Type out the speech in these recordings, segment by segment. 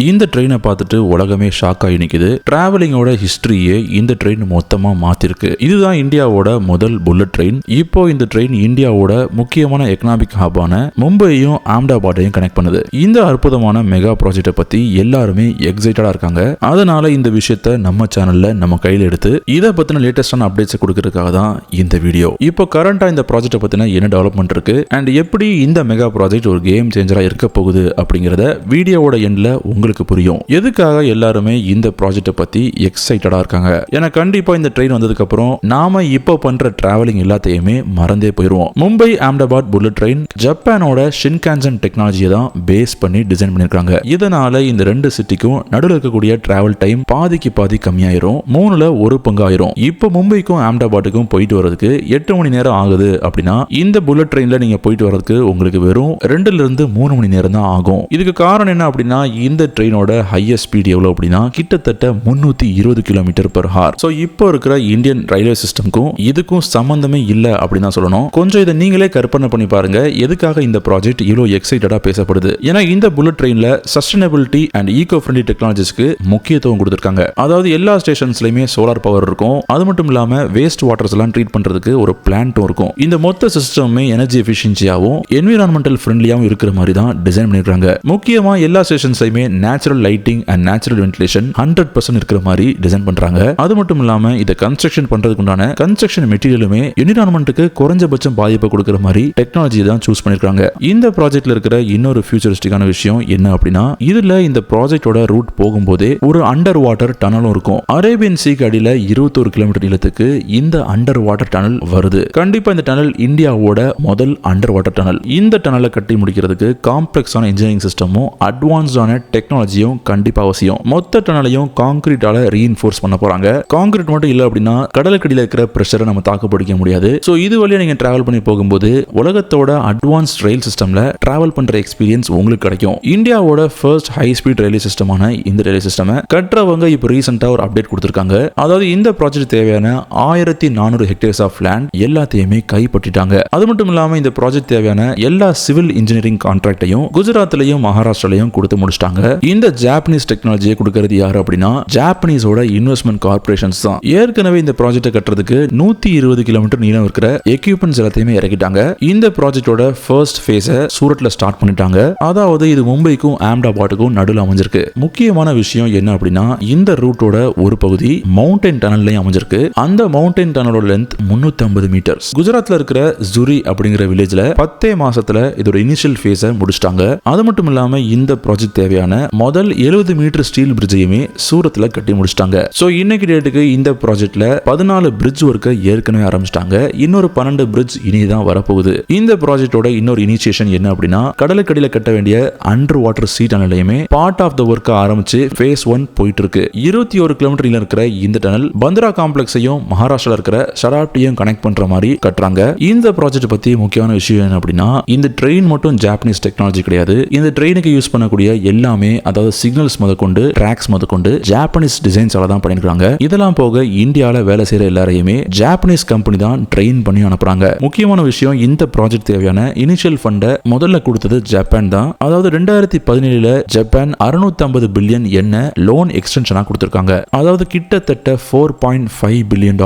இந்த ட்ரெயினை பார்த்துட்டு உலகமே ஷாக் ஆகி நிக்குது. டிராவலிங்கோட ஹிஸ்டரியே இந்த ட்ரெயின் மொத்தமா மாத்திருக்கு. இதுதான் இந்தியாவோட முதல் புல்லட் ட்ரெயின். இப்போ இந்த ட்ரெயின் இந்தியாவோட முக்கியமான எக்கனாமிக் ஹப்பான மும்பையும் அஹமதாபாத்தையும் கனெக்ட் பண்ணுது. இந்த அற்புதமான மெகா ப்ராஜெக்டை பத்தி எல்லாருமே எக்ஸைட்டடா இருக்காங்க. அதனால இந்த விஷயத்த நம்ம சேனல்ல நம்ம கையில் எடுத்து இதை பத்தின லேட்டஸ்டான அப்டேட்ஸ் கொடுக்கறதுக்காக தான் இந்த வீடியோ. இப்போ கரண்டா இந்த ப்ராஜெக்டை பத்தின என்ன டெவலப்மெண்ட் இருக்கு அண்ட் எப்படி இந்த மெகா ப்ராஜெக்ட் ஒரு கேம் சேஞ்சரா இருக்க போகுது அப்படிங்கறத வீடியோவோட எண்ட்ல உங்களுக்கு புரியும். எதுக்காக எல்லாருமே இந்த ப்ராஜெக்ட்டை பத்தி எக்ஸைட்டடா இருக்காங்க. ஏன்னா கண்டிப்பா இந்த ட்ரெயின் வந்ததுக்கு அப்புறம் நாம இப்போ பண்ற டிராவலிங் எல்லாத்தையுமே மறந்தே போயிருவோம். மும்பை அஹமதாபாத் புல்லட் ட்ரெயின் ஜப்பானோட ஷின்கான்சன் டெக்னாலஜியை தான் பேஸ் பண்ணி டிசைன் பண்ணிருக்காங்க. இதனால இந்த ரெண்டு சிட்டிக்கும் நடுவில் இருக்கக்கூடிய டிராவல் டைம் பாதிக்கு பாதி கம்மியாயிரும். 3ல 1 பங்கு ஆயிரும். இப்போ மும்பைக்கும் அஹமதாபாத்துக்கும் போயிட்டு வரதுக்கு 8 மணி நேரம் ஆகுது அப்படின்னா இந்த புல்லட் ட்ரெயின்ல நீங்க போயிட்டு வரதுக்கு உங்களுக்கு வெறும் 2ல இருந்து 3 மணி நேரம் தான் ஆகும். இதுக்கு காரணம் என்ன அப்படின்னா இந்த ட்ரெயினோட ஹையஸ்ட் ஸ்பீட் எவ்வளவு அப்படின்னா கிட்டத்தட்ட 320 km/h. சோ இப்போ இருக்கிற இந்தியன் ரயில்வே சிஸ்டம்க்கும் இதுக்கும் சம்பந்தமே இல்ல அப்படின்னு தான் சொல்லணும். கொஞ்சம் இதை நீங்களே கற்பனை பண்ணி பாருங்க எதுக்காக இந்த ப்ராஜெக்ட் இவ்வளவு எக்ஸைட்டடா பேசப்படுது. ஏன்னா இந்த புல்லட் ட்ரெயின்ல சஸ்டைனபிலிட்டி அண்ட் ஈகோ ஃப்ரெண்ட்லி டெக்னாலஜிஸ்க்கு முக்கியத்துவம் கொடுத்திருக்காங்க. அதாவது எல்லா ஸ்டேஷன்ஸ்லயுமே சோலார் பவர் இருக்கும். அது மட்டும் இல்லாம வேஸ்ட் வாட்டர்ஸ் எல்லாம் ட்ரீட் பண்றதுக்கு ஒரு பிளான்ட்டும் இருக்கும். இந்த மொத்த சிஸ்டமே எனர்ஜி எஃபிஷியன்சியாவும் என்விரான்மெண்டல் ஃப்ரெண்ட்லியாவும் இருக்கிற மாதிரி தான் டிசைன் பண்ணிருக்காங்க. முக்கியமா எல்லா ஸ்டேஷன்ஸ்லயுமே natural lighting and natural ventilation 100% இருக்கிற மாதிரி டிசைன் பண்றாங்க. அது மட்டும் இல்லாம இத கன்ஸ்ட்ரக்ஷன் பண்றதுக்கு உண்டான கன்ஸ்ட்ரக்ஷன் மெட்டீரியலுமே என்விரான்மென்ட்க்கு குறைஞ்சபட்சம் பாதிப்பை கொடுக்கிற மாதிரி டெக்னாலஜி தான் சூஸ் பண்ணிருக்காங்க. இந்த ப்ராஜெக்ட்ல இருக்கிற இன்னொரு ஃபியூச்சரிஸ்டிக்கான விஷயம் என்ன அப்படின்னா இதுல இந்த ப்ராஜெக்டோட ரூட் போகும்போதே ஒரு அண்டர் வாட்டர் டனலும் இருக்கும். அரேபியன் சீக்கு அடியில 21 கிலோமீட்டர் நீளத்துக்கு இந்த அண்டர் வாட்டர் டனல் வருது. கண்டிப்பா இந்த டனல் இந்தியாவோட முதல் அண்டர் வாட்டர் டனல். இந்த டனலை கட்டி முடிக்கிறதுக்கு காம்ப்ளெக்ஸான இன்ஜினியரிங் சிஸ்டமும் அட்வான்ஸ்டான டெக்னாலஜியும் கண்டிப்பா அவசியம். மொத்த டனலையும் கான்கிரீட்டால ரீஇன்ஃபோர்ஸ் பண்ண போறாங்க. கான்கிரீட் மட்டும் இல்ல அப்படின்னா கடலுக்கடியில இருக்கிற பிரஷரை நம்ம தாக்கு பிடிக்க முடியாது. சோ இது வழியா நீங்க டிராவல் பண்ணி போகும்போது உலகத்தோட அட்வான்ஸ்ட் ரயில் சிஸ்டம்ல டிராவல் பண்ற எக்ஸ்பீரியன்ஸ் உங்களுக்கு கிடைக்கும். இந்தியாவோட ஃபர்ஸ்ட் ஹை ஸ்பீட் ரயில்வே சிஸ்டமான இந்த ரயில்வே சிஸ்டம் கற்றவங்க இப்போ ரீசெண்டா ஒரு அப்டேட் கொடுத்திருக்காங்க. அதாவது இந்த ப்ராஜெக்ட் தேவையான 1400 ஹெக்டேர்ஸ் ஆஃப் லேண்ட் எல்லாத்தையுமே கைப்பற்றிட்டாங்க. அது மட்டும் இல்லாம இந்த ப்ராஜெக்ட் தேவையான எல்லா சிவில் இன்ஜினியரிங் கான்ட்ராக்டையும் குஜராத்லயும் மகாராஷ்டிராலையும் கொடுத்து முடிச்சிட்டாங்க. இந்த ஜாப்பனீஸ் டெக்னாலஜியை கொடுக்கிறது யாரு அப்படின்னா ஜாப்பனீஸோட இன்வெஸ்ட்மெண்ட் கார்ப்பரேஷன்ஸ் தான். ஏற்கனவே இந்த ப்ராஜெக்ட்டை கட்டுறதுக்கு 120 கிலோமீட்டர் நீளம் இருக்கிற எக்யூப்மெண்ட்ஸ் எல்லாத்தையுமே இறக்கிட்டாங்க. இந்த ப்ராஜெக்டோட ஃபர்ஸ்ட் ஃபேஸை சூரத்ல ஸ்டார்ட் பண்ணிட்டாங்க. அதாவது இது மும்பைக்கும் அஹமதாபாத்துக்கும் நடுவில் அமைஞ்சிருக்கு. முக்கியமான விஷயம் என்ன அப்படின்னா இந்த ரூட்டோட ஒரு பகுதி மவுண்டன் டனல்லையும் அமைஞ்சிருக்கு. அந்த மவுண்டன் டனலோட லென்த் 350 மீட்டர்ஸ். குஜராத்ல இருக்கிற ஜுரி அப்படிங்கிற வில்லேஜ்ல 10 மாசத்துல இதோட இனிஷியல் ஃபேஸை முடிச்சிட்டாங்க. அது மட்டும் இல்லாம இந்த ப்ராஜெக்ட் தேவையான முதல் 70 மீட்டர் ஸ்டீல் பிரிட்ஜையுமே சூரத்ல கட்டி முடிச்சிட்டாங்க. சோ இன்னைக்கு டேட்டுக்கு இந்த ப்ராஜெக்ட்ல 14 பிரிட்ஜ் ஒர்க்கை ஏற்கனவே ஆரம்பிச்சிட்டாங்க. இன்னொரு 12 பிரிட்ஜ் இனிதான் வரப்போகுது. இந்த ப்ராஜெக்டோட இன்னொரு இனிஷியேஷன் என்ன அப்படின்னா கடலுக்கடியில கட்ட வேண்டிய அண்டர் வாட்டர் சீ டனலையுமே பார்ட் ஆஃப் த ஒர்க் ஆரம்பிச்சு ஃபேஸ் 1 போயிட்டு இருக்கு. 21 கிலோமீட்டர் நீளம் இருக்கிற இந்த டனல் பந்த்ரா காம்ப்ளெக்ஸையும் மகாராஷ்டிரால இருக்கிற ஷராப்டியும் கனெக்ட் பண்ற மாதிரி கட்டுறாங்க. இந்த ப்ராஜெக்ட் பத்தி முக்கியமான விஷயம் என்ன அப்படின்னா இந்த ட்ரெயின் மட்டும் ஜாப்பனீஸ் டெக்னாலஜி கிடையாது. இந்த ட்ரெயினுக்கு யூஸ் பண்ணக்கூடிய எல்லாமே அதாவது சிக்னல்ஸ் முதற்கொண்டு ட்ராக்ஸ் முதற்கொண்டு ஜாப்பனீஸ் டிசைன்ஸால தான் பண்ணிருக்காங்க. இதெல்லாம் போக இந்தியால வேலை செய்யற எல்லாரையுமே ஜாப்பனீஸ் கம்பெனி தான் ட்ரெயின் பண்ணி அனுப்புறாங்க. முக்கியமான விஷயம் இந்த ப்ராஜெக்ட் தேவையான இனிஷியல் ஃபண்டை முதல்ல கொடுத்தது ஜப்பான் தான். அதாவது 2017ல ஜப்பான் 650 பில்லியன் என்ன லோன் எக்ஸ்டென்ஷனா கொடுத்திருக்காங்க. அதாவது கிட்டத்தட்ட $4.5 பில்லியன்.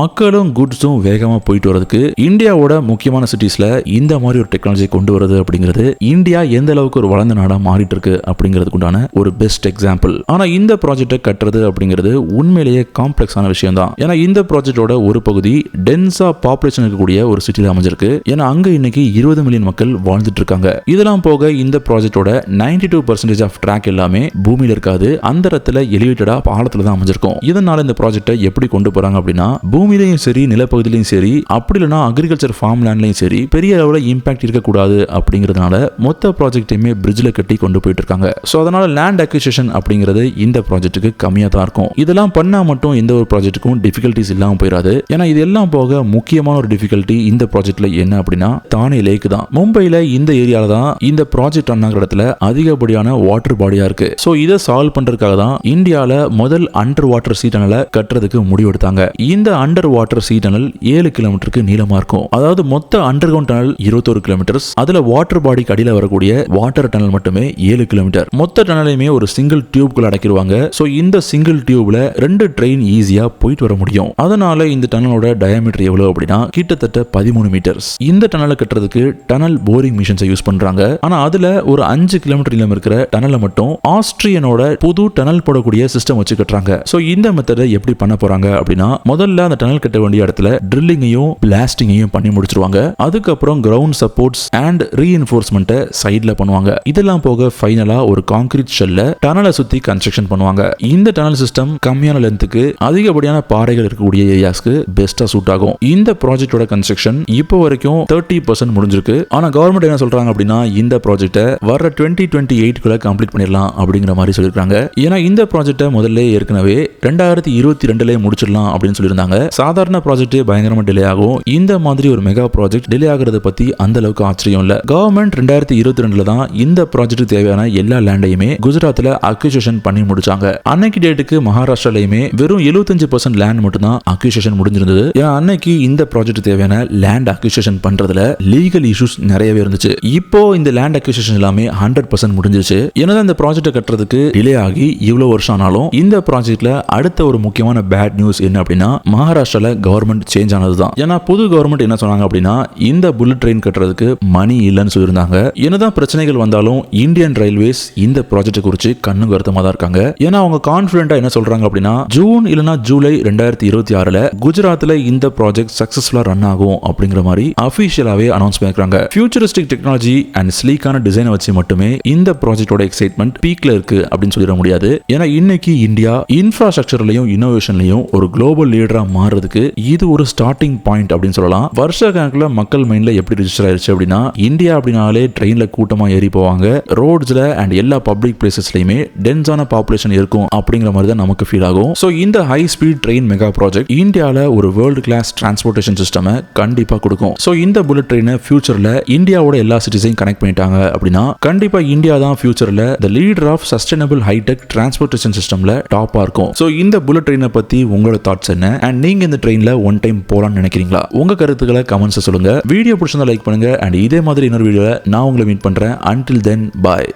மக்களும் குட்ஸும் வேகமா போயிட்டு வரதுக்கு இந்தியாவோட முக்கியமான சிட்டிஸ்ல இந்த மாதிரி ஒரு டெக்னாலஜி கொண்டு வருது அப்படிங்கிறது இந்தியா எந்த அளவுக்கு ஒரு வளர்ந்த நாடா மாறிட்டு இருக்கு அப்படிங்கிறதுக்கு உண்டான ஒரு பெஸ்ட் எக்ஸாம்பிள். ஆனா இந்த ப்ராஜெக்ட்டை கட்டுறது அப்படிங்கிறது உண்மையிலேயே காம்ப்ளெக்ஸான விஷயம் தான். ஏன்னா இந்த ப்ராஜெக்டோட ஒரு பகுதி டென்ஸா பாப்புலேஷன் இருக்கக்கூடிய ஒரு சிட்டில அமைஞ்சிருக்கு. ஏன்னா அங்க இன்னைக்கு 20 மில்லியன் மக்கள் வாழ்ந்துட்டு இருக்காங்க. இதெல்லாம் போக இந்த ப்ராஜெக்டோட 92% ஆஃப் ட்ராக் எல்லாமே பூமியில இருக்காது. அந்த இடத்துல எலிவேட்டடா பாலத்துல தான் அமைஞ்சிருக்கும். இதனால இந்த ப்ராஜெக்ட்டை எப்படி கொண்டு போறாங்க அப்படின்னா பூமியிலையும் சரி நிலப்பகுதியிலையும் சரி அப்படி இல்லைன்னா அக்ரிகல்ச்சர் ஃபார்ம் லேண்ட்லையும் சரி பெரிய அளவுல இம்பாக்ட் இருக்கக்கூடாது அப்படிங்கிறதுனால மொத்த ப்ராஜெக்டையுமே பிரிட்ஜ்ல கட்டி கொண்டு போயிட்டு இருக்காங்க. சோ அதனால லேண்ட் அக்விசிஷன் அப்படிங்கிறது இந்த ப்ராஜெக்ட்டுக்கு கம்மியா தான் இருக்கும். இதெல்லாம் பண்ணா மட்டும் எந்த ஒரு ப்ராஜெக்ட்டுக்கும் டிஃபிகல்ட்டிஸ் இல்லாம போயிடாது. ஏன்னா இதெல்லாம் போக முக்கியமான ஒரு டிஃபிகல்ட்டி இந்த ப்ராஜெக்ட்ல என்ன அப்படின்னா தானே லேக் தான். மும்பைல இந்த ஏரியால தான் இந்த ப்ராஜெக்ட் ரன் ஆகிற இடத்துல அதிகப்படியான வாட்டர் பாடியா இருக்கு. சோ இதை சால்வ் பண்றதுக்காக தான் இந்தியால முதல் அண்டர் வாட்டர் சீ டனலை கட்டுறதுக்கு முடிவெடுத்தாங்க. இந்த அண்டர் வாட்டர் சீ டனல் 7 கிலோமீட்டருக்கு நீளமா இருக்கும். அதாவது மொத்த அண்டர் கிரவுண்ட் டனல் 21 கிலோமீட்டர். அதுல வாட்டர் பாடிக்கு அடியில வரக்கூடிய வாட்டர் டனல் மட்டுமே 7 கிலோமீட்டர். மொத்த டனலையுமே ஒரு சிங்கிள் டியூப்குள்ள அடக்கிடுவாங்க. ஸோ இந்த சிங்கிள் டியூப்ல 2 ட்ரெயின் ஈஸியா போயிட்டு வர முடியும். அதனால இந்த டனலோட டயாமீட்டர் எவ்வளவு அப்படின்னா கிட்டத்தட்ட 13 மீட்டர்ஸ். இந்த டனலை கட்டுறதுக்கு டனல் போரிங் மிஷின்ஸை யூஸ் பண்றாங்க. ஆனா அதுல ஒரு 5 கிலோமீட்டர் நீளம் இருக்கிற டனலை மட்டும் ஆஸ்திரியனோட புது டனல் போடக்கூடிய சிஸ்டம் வச்சு கட்டுறாங்க. ஸோ இந்த மெத்தடை எப்படி பண்ண போறாங்க அப்படின்னா முதல்ல அந்த டனல் கட்ட வேண்டிய இடத்துல ட்ரில்லிங்கையும் பிளாஸ்டிங்கையும் பண்ணி முடிச்சிருவாங்க. அதுக்கப்புறம் கிரவுண்ட் சப்போர்ட்ஸ் அண்ட் ரீஎன்ஃபோர்ஸ்மெண்ட்டை சைட்ல பண்ணுவாங்க. இதெல்லாம் போக ஃபைனலா ஒரு கான்கிரீட் ஷெல்ல டனலை சுத்தி கன்ஸ்ட்ரக்ஷன் பண்ணுவாங்க. இந்த டனல் சிஸ்டம் கம்மியான லென்த்துக்கு அதிகப்படியான பாறைகள் இருக்கக்கூடிய ஏரியாஸ்க்கு பெஸ்டா சூட் ஆகும். இந்த ப்ராஜெக்டோட கன்ஸ்ட்ரக்ஷன் இப்போ வரைக்கும் 30% முடிஞ்சிருக்கு. ஆனா கவர்மெண்ட் என்ன சொல்றாங்க அப்படின்னா இந்த ப்ராஜெக்ட்டை வர 2028 கம்ப்ளீட் பண்ணிடலாம் அப்படிங்கிற மாதிரி சொல்லியிருக்காங்க. ஏன்னா இந்த ப்ராஜெக்ட்டை முதல்ல ஏற்கனவே 2022 முடிச்சிடலாம் அப்படின்னு சொல்லியிருந்தாங்க. சாதாரண ப்ராஜெக்ட் பயங்கரமா டிலே ஆகும். இந்த மாதிரி ஒரு மெகா ப்ராஜெக்ட் டிலே ஆகிறத பத்தி அந்த அளவுக்கு ஆச்சரியம் இல்ல. கவர்மெண்ட் 2022 தான் இந்த ப்ராஜெக்ட் தேவையான எல்லா லேண்டையுமே குஜராத்ல அக்விசிஷன் பண்ணி முடிச்சாங்க. அன்னைக்கு டேட்டுக்கு மகாராஷ்டிராலையுமே வெறும் 75% லேண்ட் மட்டும் தான் அக்விசிஷன் முடிஞ்சிருந்தது. ஏன்னா அன்னைக்கு இந்த ப்ராஜெக்ட் தேவையான லேண்ட் அக்விசிஷன் பண்றதுல லீகல் இஷ்யூஸ் நிறையவே இருந்துச்சு. இப்போ இந்த லேண்ட் அக்விசிஷன் எல்லாமே 100% முடிஞ்சிருச்சு. என்னதான் இந்த ப்ராஜெக்ட் கட்டுறதுக்கு டிலே ஆகி இவ்வளவு வருஷம் ஆனாலும் இந்த ப்ராஜெக்ட்ல அடுத்த ஒரு முக்கியமான பேட் நியூஸ் என்ன அப்படின்னா மகாராஷ்டிரால கவர்மெண்ட் சேஞ்ச் ஆனதுதான். ஏன்னா புது கவர்மெண்ட் என்ன சொன்னாங்க அப்படின்னா இந்த புல்லட் ட்ரெயின் கட்டுறதுக்கு மணி இல்லைன்னு சொல்லியிருந்தாங்க. என்னதான் பிரச்சனைகள் வந்தாலும் இந்தியன் ரயில்வேஸ் இந்த ப்ராஜெக்ட் குறித்து கண்ணு கருத்தமா தான் இருக்காங்க. ஏன்னா அவங்க கான்பிடென்ட்டா என்ன சொல்றாங்க அப்படின்னா ஜூன் இல்லனா ஜூலை 2026 குஜராத்ல இந்த ப்ராஜெக்ட் சக்சஸ்ஃபுல்லா ரன் ஆகும் அப்படிங்கிற மாதிரி அபிஷியலாவே அனௌன்ஸ் பண்ணிருக்காங்க. ஃபியூச்சரிஸ்டிக் டெக்னாலஜி அண்ட் ஸ்லீக்கான டிசைனை வச்சு மட்டுமே இந்த ப்ராஜெக்டோட எக்ஸைட்மெண்ட் பீக்ல இருக்கு அப்படின்னு சொல்லிட முடியாது. ஏன்னா இன்னைக்கு இந்தியா இன்ஃப்ராஸ்ட்ரக்சர்லயும் இன்னோவேஷன்லயும் ஒரு குளோபல் லீடரா மாறுறதுக்கு இது ஒரு ஸ்டார்டிங் பாயிண்ட் அப்படின்னு சொல்லலாம். வருஷ கணக்குல மக்கள் மைண்ட்ல எப்படி ரிஜிஸ்டர் ஆயிருச்சு அப்படின்னா இந்தியா அப்படின்னாலே ட்ரெயின்ல கூட்டமா ஏறி போவாங்க. ரோட்ஸ்ல அண்ட் எல்லா பப்ளிக் பிளேசஸ்லயுமே டென்ஸான பாப்புலேஷன் இருக்கும் அப்படிங்கிற மாதிரி தான் நமக்கு ஃபீல் ஆகும். ஸோ இந்த high speed train mega project இந்தியாவில் ஒரு வேர்ல்டு கிளாஸ் டிரான்ஸ்போர்ட்டேஷன் சிஸ்டம் கண்டிப்பா கொடுக்கும். ஸோ இந்த புல்லட் ட்ரெயினை ஃபியூச்சர்ல இந்தியாவோட எல்லா சிட்டிஸையும் கனெக்ட் பண்ணிட்டாங்க அப்படின்னா கண்டிப்பா இந்தியா தான் ஃபியூச்சர்ல the leader of sustainable hi tech transportation சிஸ்டம்ல டாப்பா இருக்கும். ஸோ இந்த புல்லட் ட்ரெயினை பத்தி உங்களோட தாட்ஸ் என்ன அண்ட் நீங்க இந்த ட்ரெயின்ல ஒன் டைம் போலாம்னு நினைக்கிறீங்களா? உங்க கருத்துக்களை கமெண்ட்ஸ் சொல்லுங்க. வீடியோ பிடிச்சிருந்தா லைக் பண்ணுங்க அண்ட் இதே மாதிரி இன்னொரு வீடியோல நான் உங்களை மீட் பண்றேன். Until then, bye.